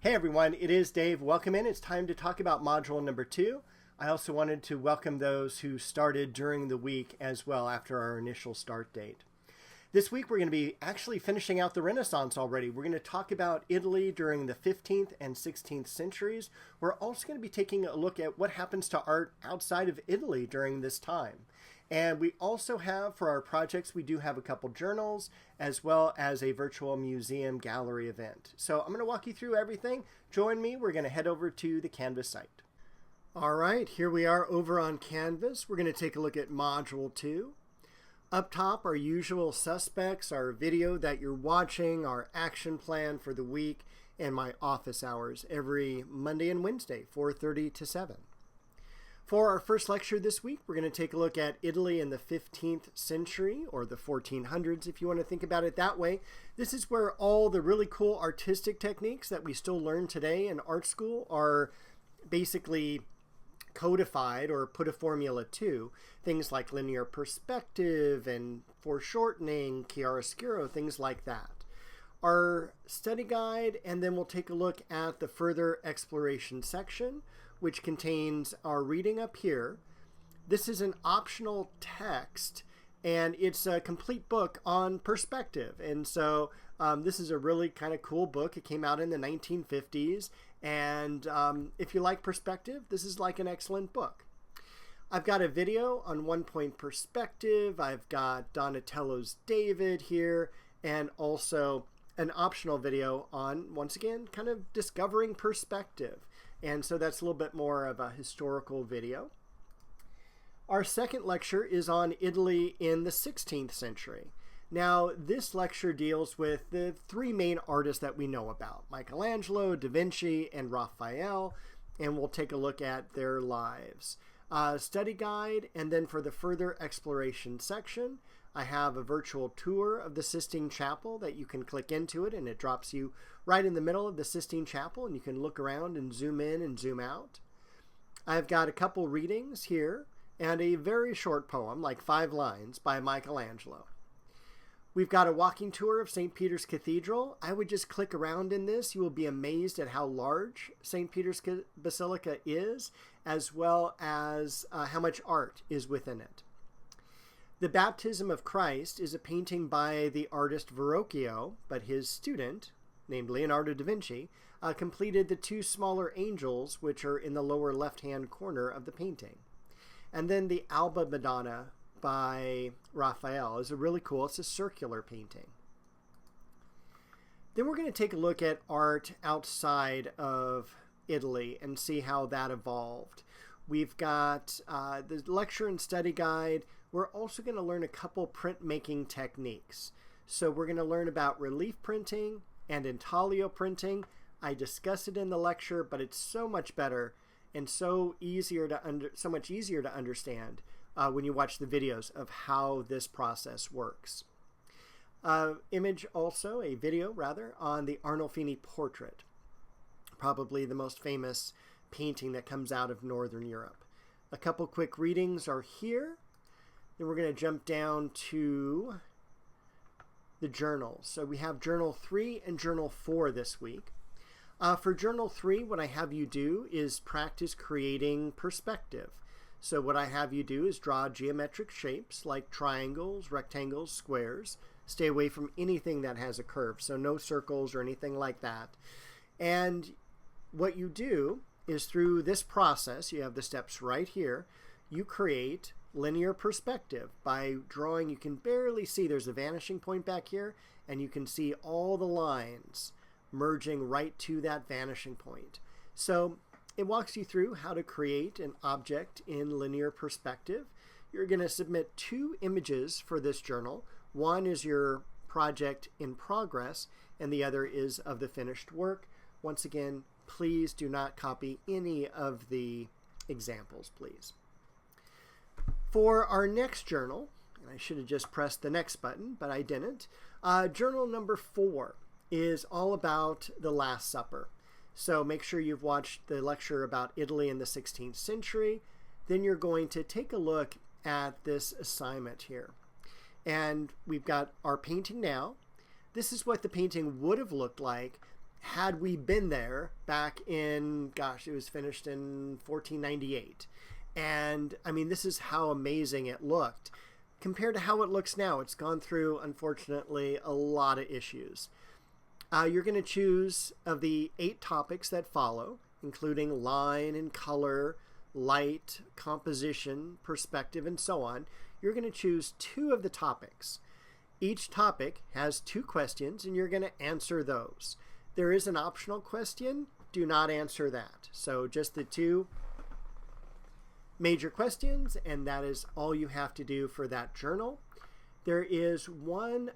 Hey everyone, it is Dave. Welcome in. It's time to talk about module number 2. I also wanted to welcome those who started during the week as well after our initial start date. This week we're going to be actually finishing out the Renaissance already. We're going to talk about Italy during the 15th and 16th centuries. We're also going to be taking a look at what happens to art outside of Italy during this time. And we also have, for our projects, we do have a couple journals as well as a virtual museum gallery event. So I'm going to walk you through everything. Join me. We're going to head over to the Canvas site. All right, here we are over on Canvas. We're going to take a look at Module 2. Up top, our usual suspects, our video that you're watching, our action plan for the week, and my office hours every Monday and Wednesday, 4:30 to 7. For our first lecture this week, we're going to take a look at Italy in the 15th century, or the 1400s if you want to think about it that way. This is where all the really cool artistic techniques that we still learn today in art school are basically codified or put a formula to. Things like linear perspective and foreshortening, chiaroscuro, things like that. Our study guide, and then we'll take a look at the further exploration section, which contains our reading up here. This is an optional text, and it's a complete book on perspective. And so this is a really kind of cool book. It came out in the 1950s, and if you like perspective, this is like an excellent book. I've got a video on one-point perspective. I've got Donatello's David here, and also an optional video on, once again, kind of discovering perspective. And so that's a little bit more of a historical video. Our second lecture is on Italy in the 16th century. Now, this lecture deals with the three main artists that we know about, Michelangelo, Da Vinci, and Raphael, and we'll take a look at their lives. Study guide, and then for the further exploration section, I have a virtual tour of the Sistine Chapel that you can click into it, and it drops you right in the middle of the Sistine Chapel, and you can look around and zoom in and zoom out. I've got a couple readings here and a very short poem, like 5 lines, by Michelangelo. We've got a walking tour of St. Peter's Cathedral. I would just click around in this. You will be amazed at how large St. Peter's Basilica is, as well as how much art is within it. The Baptism of Christ is a painting by the artist Verrocchio, but his student, named Leonardo da Vinci, completed the 2 smaller angels, which are in the lower left-hand corner of the painting. And then the Alba Madonna by Raphael is a really cool, it's a circular painting. Then we're going to take a look at art outside of Italy and see how that evolved. We've got the lecture and study guide. We're also going to learn a couple printmaking techniques. So we're going to learn about relief printing and intaglio printing. I discussed it in the lecture, but it's so much better and so much easier to understand when you watch the videos of how this process works. A video on the Arnolfini portrait, probably the most famous painting that comes out of Northern Europe. A couple quick readings are here. Then we're going to jump down to the journals. So we have Journal 3 and Journal 4 this week. For Journal 3, what I have you do is practice creating perspective. So what I have you do is draw geometric shapes like triangles, rectangles, squares. Stay away from anything that has a curve, so no circles or anything like that. And what you do is through this process, you have the steps right here, you create linear perspective by drawing. You can barely see, there's a vanishing point back here, and you can see all the lines merging right to that vanishing point. So it walks you through how to create an object in linear perspective. You're going to submit 2 images for this journal. One is your project in progress, and the other is of the finished work. Once again, please do not copy any of the examples, please. For our next journal, and I should have just pressed the next button, but I didn't, journal number 4 is all about the Last Supper. So make sure you've watched the lecture about Italy in the 16th century. Then you're going to take a look at this assignment here. And we've got our painting now. This is what the painting would have looked like had we been there back in, gosh, it was finished in 1498. And I mean, this is how amazing it looked. Compared to how it looks now, it's gone through, unfortunately, a lot of issues. You're going to choose of the 8 topics that follow, including line and color, light, composition, perspective, and so on. You're going to choose 2 of the topics. Each topic has 2 questions, and you're going to answer those. There is an optional question. Do not answer that. So just the 2 major questions, and that is all you have to do for that journal. There is one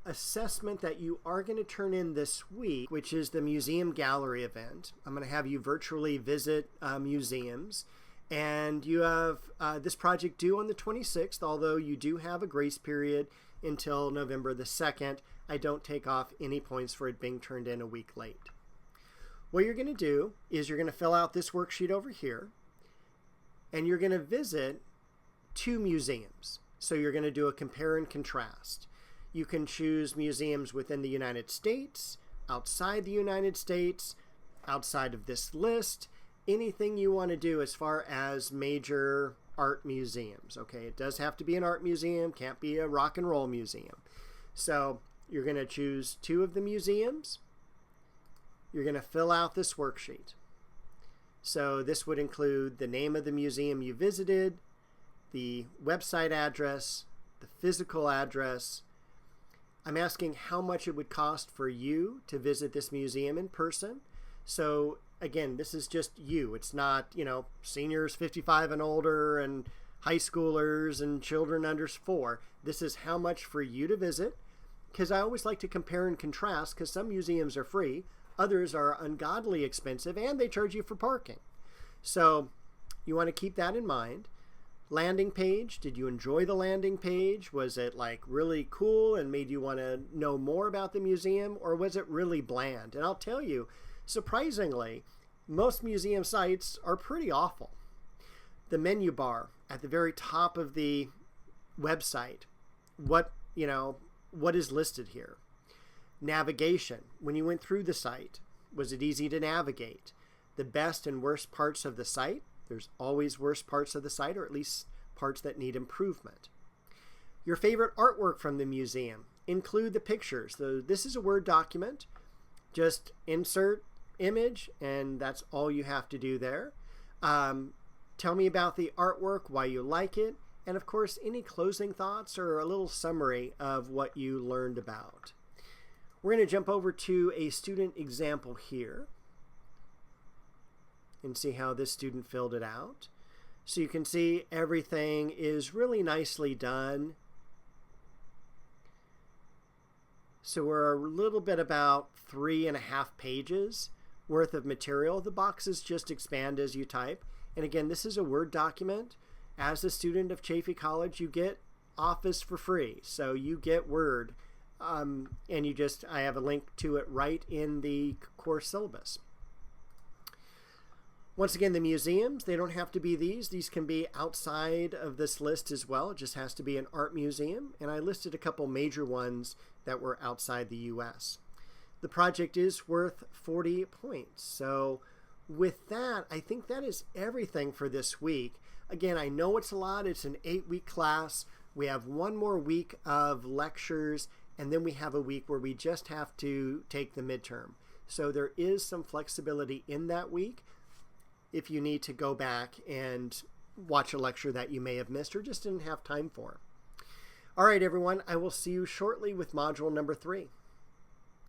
assessment that you are going to turn in this week, which is the museum gallery event. I'm going to have you virtually visit museums, and you have this project due on the 26th, although you do have a grace period until November the 2nd. I don't take off any points for it being turned in a week late. What you're going to do is you're going to fill out this worksheet over here, and you're going to visit 2 museums. So you're going to do a compare and contrast. You can choose museums within the United States, outside the United States, outside of this list, anything you want to do as far as major art museums. Okay, it does have to be an art museum, can't be a rock and roll museum. So you're going to choose 2 of the museums. You're going to fill out this worksheet. So this would include the name of the museum you visited, the website address, the physical address. I'm asking how much it would cost for you to visit this museum in person. So again, this is just you. It's not, seniors 55 and older and high schoolers and children under 4. This is how much for you to visit, because I always like to compare and contrast, because some museums are free, others are ungodly expensive, and they charge you for parking. So you want to keep that in mind. Landing page, did you enjoy the landing page? Was it like really cool and made you want to know more about the museum, or was it really bland? And I'll tell you, surprisingly, most museum sites are pretty awful. The menu bar at the very top of the website, what is listed here? Navigation, when you went through the site, was it easy to navigate? The best and worst parts of the site, there's always worst parts of the site, or at least parts that need improvement. Your favorite artwork from the museum, include the pictures. So this is a Word document. Just insert image, and that's all you have to do there. Tell me about the artwork, why you like it, and of course, any closing thoughts or a little summary of what you learned about. We're going to jump over to a student example here and see how this student filled it out. So you can see everything is really nicely done. So we're a little bit about 3.5 pages worth of material. The boxes just expand as you type. And again, this is a Word document. As a student of Chaffey College, you get Office for free. So you get Word. And I have a link to it right in the course syllabus. Once again, the museums, they don't have to be these. These can be outside of this list as well. It just has to be an art museum. And I listed a couple major ones that were outside the U.S. The project is worth 40 points. So with that, I think that is everything for this week. Again, I know it's a lot. It's an 8-week class. We have one more week of lectures, and then we have a week where we just have to take the midterm. So there is some flexibility in that week if you need to go back and watch a lecture that you may have missed or just didn't have time for. All right, everyone, I will see you shortly with module number 3.